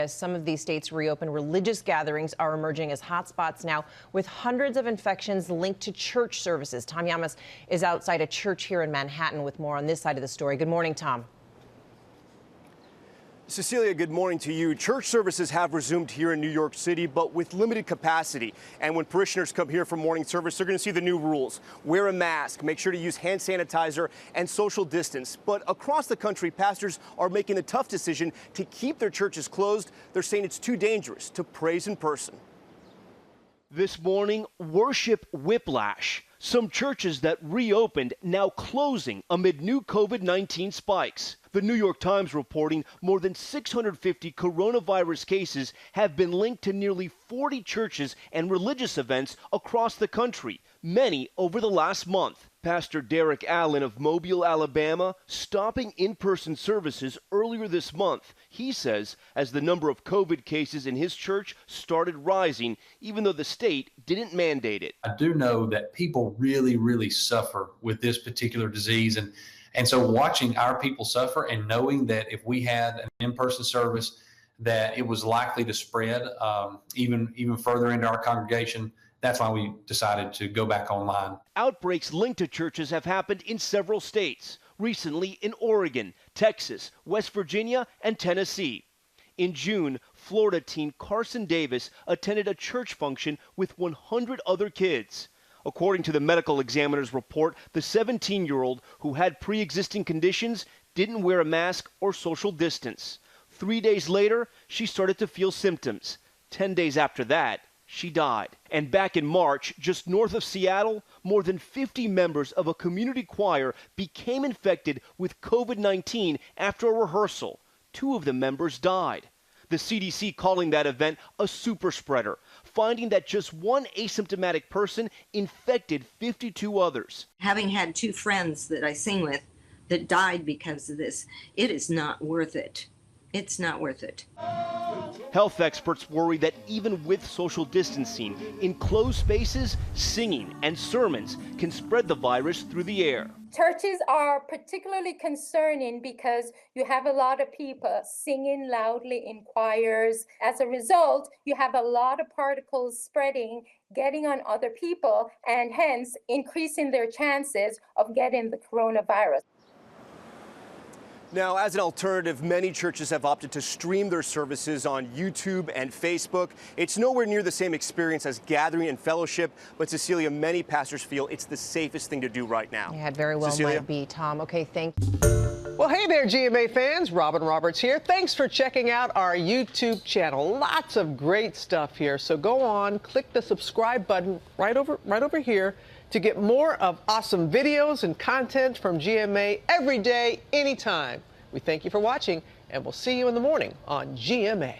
As some of these states reopen, religious gatherings are emerging as hotspots now, with hundreds of infections linked to church services. Tom Yamas is outside a church here in Manhattan with more on this side of the story. Good morning, Tom. Cecilia, good morning to you. Church services have resumed here in New York City, but with limited capacity. And when parishioners come here for morning service, they're going to see the new rules. Wear a mask, make sure to use hand sanitizer, and social distance. But across the country, pastors are making the tough decision to keep their churches closed. They're saying it's too dangerous to praise in person. This morning, worship whiplash. Some churches that reopened now closing amid new COVID-19 spikes. The New York Times reporting more than 650 coronavirus cases have been linked to nearly 40 churches and religious events across the country, many over the last month. Pastor Derek Allen of Mobile, Alabama, stopping in-person services earlier this month. He says as the number of COVID cases in his church started rising, even though the state didn't mandate it. I do know that people really suffer with this particular disease. And so watching our people suffer and knowing that if we had an in-person service, that it was likely to spread even further into our congregation, that's why we decided to go back online. Outbreaks linked to churches have happened in several states, recently in Oregon, Texas, West Virginia, and Tennessee. In June, Florida teen Carson Davis attended a church function with 100 other kids. According to the medical examiner's report, the 17-year-old who had pre-existing conditions didn't wear a mask or social distance. 3 days later, she started to feel symptoms. 10 days after that, she died. And back in March, just north of Seattle, more than 50 members of a community choir became infected with COVID-19 after a rehearsal. 2 of the members died. The CDC calling that event a super spreader, finding that just one asymptomatic person infected 52 others. Having had 2 friends that I sing with that died because of this, it is not worth it. It's not worth it. Health experts worry that even with social distancing, in closed spaces, singing and sermons can spread the virus through the air. Churches are particularly concerning because you have a lot of people singing loudly in choirs. As a result, you have a lot of particles spreading, getting on other people, and hence increasing their chances of getting the coronavirus. Now, as an alternative, many churches have opted to stream their services on YouTube and Facebook. It's nowhere near the same experience as gathering and fellowship, but Cecilia, many pastors feel it's the safest thing to do right now. Yeah, it very well Cecilia? might be, Tom. Okay, thank you. Well, hey there, GMA fans. Robin Roberts here. Thanks for checking out our YouTube channel. Lots of great stuff here. So go on, click the subscribe button right over here to get more of awesome videos and content from GMA every day, anytime. We thank you for watching, and we'll see you in the morning on GMA.